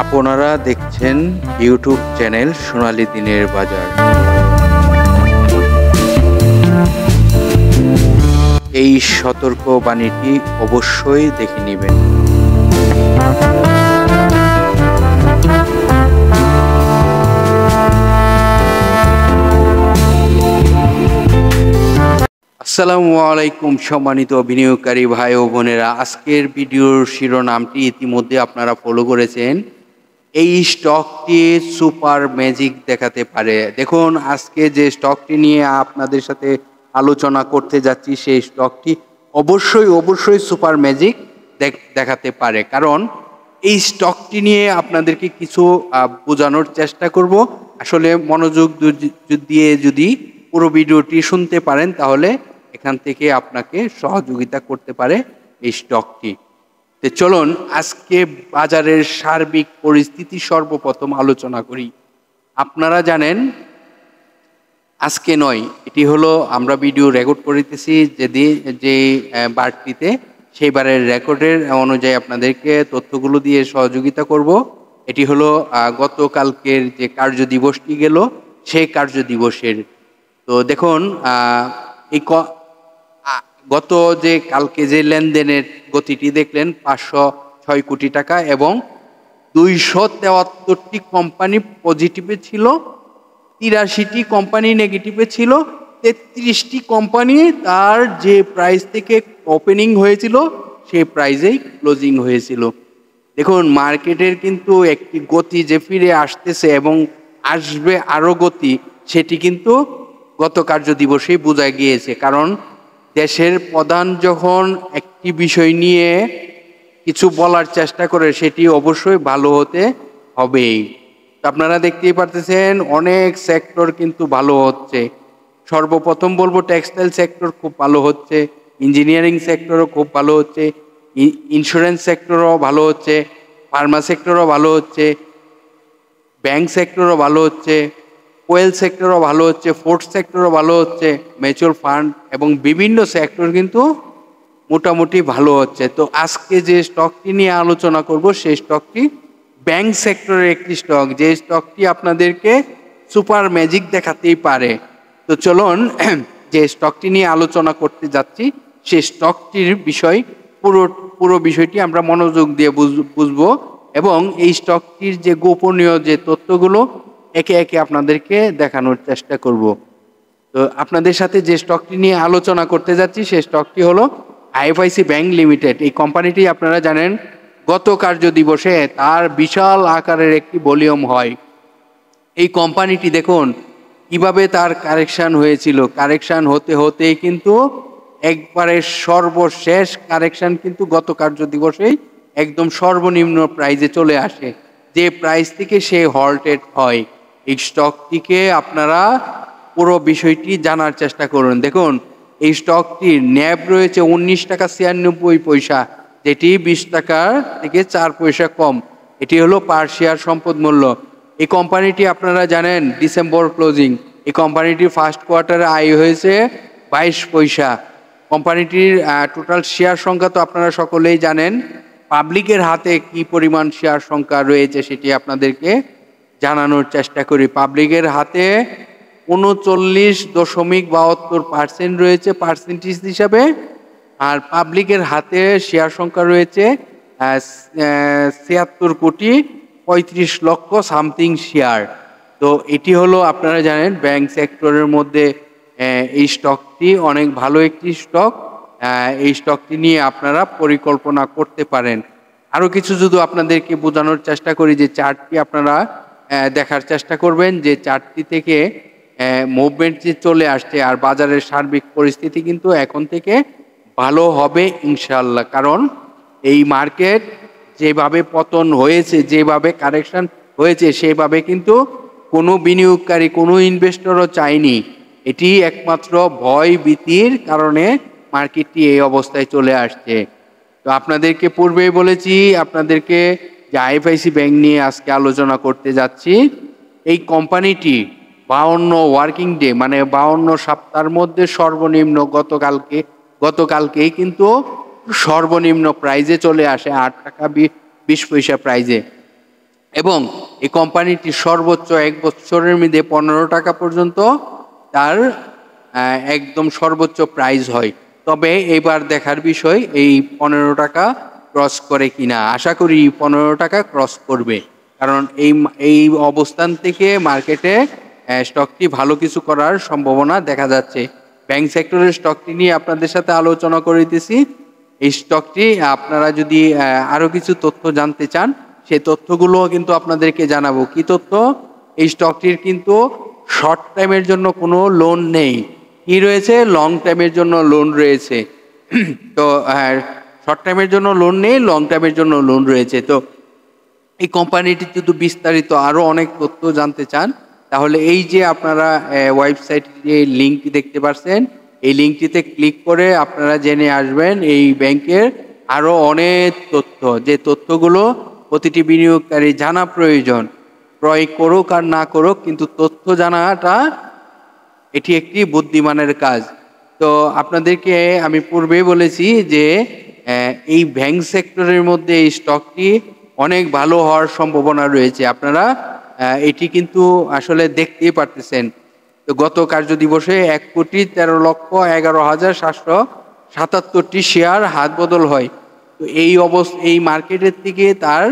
আপনারা দেখছেন YouTube channel সোনালী দিনের বাজার। এই সতর্ক বাণীটি অবশ্যই দেখে নেবেন। আসসালামু আলাইকুম সম্মানিত বিনিয়োগকারী ভাই ও বোনেরা, আজকের ভিডিওর শিরোনামটি ইতিমধ্যে আপনারা ফলো করেছেন। এই স্টকটি সুপার ম্যাজিক দেখাতে পারে। দেখুন, আজকে যে স্টকটি নিয়ে আপনাদের সাথে আলোচনা করতে যাচ্ছি সেই স্টকটি অবশ্যই সুপার ম্যাজিক দেখাতে পারে। কারণ এই স্টকটি নিয়ে আপনাদেরকে কিছু বোঝানোর চেষ্টা করব। আসলে মনোযোগ দিয়ে যদি পুরো ভিডিওটি শুনতে পারেন তাহলে এখান থেকে আপনাকে সহযোগিতা করতে পারে এই স্টকটি। তো চলুন আজকে বাজারের সার্বিক পরিস্থিতি সর্বপ্রথম আলোচনা করি। আপনারা জানেন আজকে নয়, এটি হলো আমরা ভিডিও রেকর্ড করিতেছি যে বারটিতে, সেই বারের রেকর্ডের অনুযায়ী আপনাদেরকে তথ্যগুলো দিয়ে সহযোগিতা করব। এটি হলো গতকালকের যে কার্য দিবসটি গেল সেই কার্য দিবসের। তো দেখুন, এই গত যে কালকে যে লেনদেনের গতিটি দেখলেন 506 কোটি টাকা এবং 273টি কোম্পানি পজিটিভে ছিল, 83টি কোম্পানি নেগেটিভে ছিল, 33টি কোম্পানি তার যে প্রাইস থেকে ওপেনিং হয়েছিল সেই প্রাইসেই ক্লোজিং হয়েছিল। দেখুন, মার্কেটের কিন্তু একটি গতি যে ফিরে আসতেছে এবং আসবে আরও গতি, সেটি কিন্তু গত কার্য দিবসেই বোঝা গিয়েছে। কারণ দেশের প্রধান যখন একটি বিষয় নিয়ে কিছু বলার চেষ্টা করে সেটি অবশ্যই ভালো হতে হবেই। আপনারা দেখতেই পারতেছেন অনেক সেক্টর কিন্তু ভালো হচ্ছে। সর্বপ্রথম বলবো টেক্সটাইল সেক্টর খুব ভালো হচ্ছে, ইঞ্জিনিয়ারিং সেক্টরও খুব ভালো হচ্ছে, ইন্স্যুরেন্স সেক্টরও ভালো হচ্ছে, ফার্মা সেক্টরও ভালো হচ্ছে, ব্যাংক সেক্টরও ভালো হচ্ছে, ওয়েল সেক্টরও ভালো হচ্ছে, ফুড সেক্টরও ভালো হচ্ছে, মিউচুয়াল ফান্ড এবং বিভিন্ন সেক্টর কিন্তু মোটামুটি ভালো হচ্ছে। তো আজকে যে স্টকটি নিয়ে আলোচনা করব সেই স্টকটি ব্যাংক সেক্টরের একটি স্টক, যে স্টকটি আপনাদেরকে সুপার ম্যাজিক দেখাতেই পারে। তো চলুন যে স্টকটি নিয়ে আলোচনা করতে যাচ্ছি সেই স্টকটির বিষয় পুরো বিষয়টি আমরা মনোযোগ দিয়ে বুঝবো এবং এই স্টকটির যে গোপনীয় যে তথ্যগুলো একে একে আপনাদেরকে দেখানোর চেষ্টা করব। তো আপনাদের সাথে যে স্টকটি নিয়ে আলোচনা করতে যাচ্ছি সেই স্টকটি হলো আইএফআইসি ব্যাংক লিমিটেড। এই কোম্পানিটি আপনারা জানেন গত কার্য দিবসে তার বিশাল আকারের একটি ভলিউম হয়। এই কোম্পানিটি দেখুন কিভাবে তার কারেকশন হয়েছিল, কারেকশন হতেই কিন্তু একবারে সর্বশেষ কারেকশন কিন্তু গত কার্য দিবসেই একদম সর্বনিম্ন প্রাইজে চলে আসে, যে প্রাইস থেকে সে হল্টেড হয়। এই স্টকটিকে আপনারা পুরো বিষয়টি জানার চেষ্টা করুন। দেখুন, এই স্টকটির ন্যাব রয়েছে 19 টাকা 96 পয়সা, যেটি 20 টাকা থেকে 4 পয়সা কম। এটি হলো পার শেয়ার সম্পদ মূল্য। এই কোম্পানিটি আপনারা জানেন ডিসেম্বর ক্লোজিং। এই কোম্পানিটির ফার্স্ট কোয়ার্টারে আয় হয়েছে 22 পয়সা। কোম্পানিটির টোটাল শেয়ার সংখ্যা তো আপনারা সকলেই জানেন। পাবলিকের হাতে কি পরিমাণ শেয়ার সংখ্যা রয়েছে সেটি আপনাদেরকে জানানোর চেষ্টা করি। পাবলিকের হাতে 39.72% রয়েছে পার্সেন্টেজ হিসাবে, আর পাবলিকের হাতে শেয়ার সংখ্যা রয়েছে 76,35,00,000 সামথিং শেয়ার। তো এটি হলো আপনারা জানেন ব্যাংক সেক্টরের মধ্যে এই স্টকটি অনেক ভালো একটি স্টক। এই স্টকটি নিয়ে আপনারা পরিকল্পনা করতে পারেন। আরও কিছু যদি আপনাদেরকে বোঝানোর চেষ্টা করি, যে চার্টটি আপনারা দেখার চেষ্টা করবেন, যে চার্টটি থেকে মুভমেন্ট যে চলে আসছে আর বাজারের সার্বিক পরিস্থিতি কিন্তু এখন থেকে ভালো হবে ইনশাল্লাহ। কারণ এই মার্কেট যেভাবে পতন হয়েছে, যেভাবে কারেকশন হয়েছে, সেভাবে কিন্তু কোনো বিনিয়োগকারী কোনো ইনভেস্টরও চায়নি। এটি একমাত্র ভয় ভীতির কারণে মার্কেটটি এই অবস্থায় চলে আসছে। তো আপনাদেরকে পূর্বেই বলেছি আপনাদেরকে যে আইএফআইসি ব্যাংক নিয়ে আজকে আলোচনা করতে যাচ্ছি। এই কোম্পানিটি 52 ওয়ার্কিং ডে মানে 52 সপ্তাহের মধ্যে সর্বনিম্ন গতকালকেই কিন্তু সর্বনিম্ন প্রাইজে চলে আসে 8 টাকা 20 পয়সা প্রাইজে। এবং এই কোম্পানিটি সর্বোচ্চ 1 বছরের মধ্যে 15 টাকা পর্যন্ত তার একদম সর্বোচ্চ প্রাইস হয়। তবে এবার দেখার বিষয় এই 15 টাকা ক্রস করে কিনা। আশা করি 15 টাকা ক্রস করবে, কারণ এই অবস্থান থেকে মার্কেটে স্টকটি ভালো কিছু করার সম্ভাবনা দেখা যাচ্ছে। ব্যাংক সেক্টরের স্টকটি নিয়ে আপনাদের সাথে আলোচনা করিতেছি। এই স্টকটি আপনারা যদি আরো কিছু তথ্য জানতে চান, সেই তথ্যগুলো কিন্তু আপনাদেরকে জানাবো। কি তথ্য? এই স্টকটির কিন্তু শর্ট টাইমের জন্য কোনো লোন নেই। কি রয়েছে? লং টাইমের জন্য লোন রয়েছে। তো শর্ট টাইমের জন্য লোন নেই, লং টাইমের জন্য লোন রয়েছে। তো এই কোম্পানিটির যদি বিস্তারিত আরো অনেক তথ্য জানতে চান, তাহলে এই যে আপনারা ওয়েবসাইটে লিঙ্কটি দেখতে পাচ্ছেন, এই লিঙ্কটিতে ক্লিক করে আপনারা জেনে আসবেন এই ব্যাংকের আরো অনেক তথ্য, যে তথ্যগুলো প্রতিটি বিনিয়োগকারী জানা প্রয়োজন। ক্রয় করুক আর না করুক, কিন্তু তথ্য জানাটা এটি একটি বুদ্ধিমানের কাজ। তো আপনাদেরকে আমি পূর্বে বলেছি যে এই ব্যাংক সেক্টরের মধ্যে এই স্টকটি অনেক ভালো হওয়ার সম্ভাবনা রয়েছে। আপনারা এটি কিন্তু আসলে দেখতেই পারতেছেন। তো গত কার্যদিবসে 1,13,11,777টি শেয়ার হাত বদল হয়। তো এই মার্কেটের থেকে তার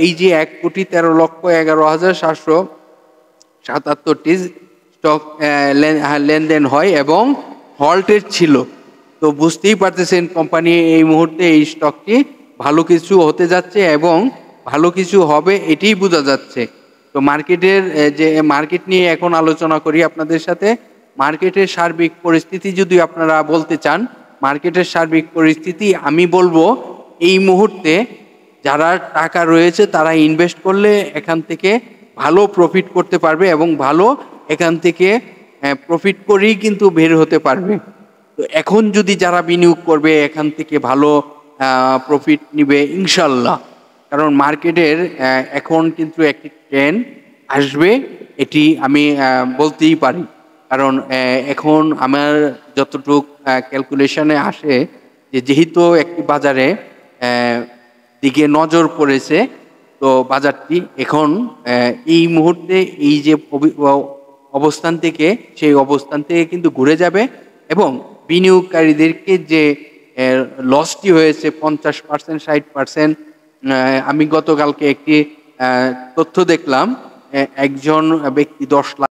এই যে 1,13,11,777টি স্টক লেনদেন হয় এবং হল্টেড ছিল। তো বুঝতেই পারতেছেন কোম্পানি এই মুহূর্তে এই স্টকটি ভালো কিছু হতে যাচ্ছে এবং ভালো কিছু হবে এটাই বোঝা যাচ্ছে। তো মার্কেটের যে মার্কেট নিয়ে এখন আলোচনা করি আপনাদের সাথে। মার্কেটের সার্বিক পরিস্থিতি যদি আপনারা বলতে চান, মার্কেটের সার্বিক পরিস্থিতি আমি বলবো এই মুহূর্তে যারা টাকা রয়েছে তারা ইনভেস্ট করলে এখান থেকে ভালো প্রফিট করতে পারবে এবং ভালো এখান থেকে প্রফিট করেই কিন্তু বের হতে পারবে। তো এখন যদি যারা বিনিয়োগ করবে এখান থেকে ভালো প্রফিট নিবে ইনশাল্লাহ। কারণ মার্কেটের এখন কিন্তু একটি ট্রেন্ড আসবে, এটি আমি বলতেই পারি। কারণ এখন আমার যতটুক ক্যালকুলেশনে আসে যে যেহেতু একটি বাজারে দিকে নজর পড়েছে, তো বাজারটি এখন এই মুহূর্তে এই যে অবস্থান থেকে সেই অবস্থান থেকে কিন্তু ঘুরে যাবে এবং বিনিয়োগকারীদেরকে যে লসটি হয়েছে 50%, 60%, আমি গতকালকে একটি তথ্য দেখলাম, একজন ব্যক্তি 10 লাখ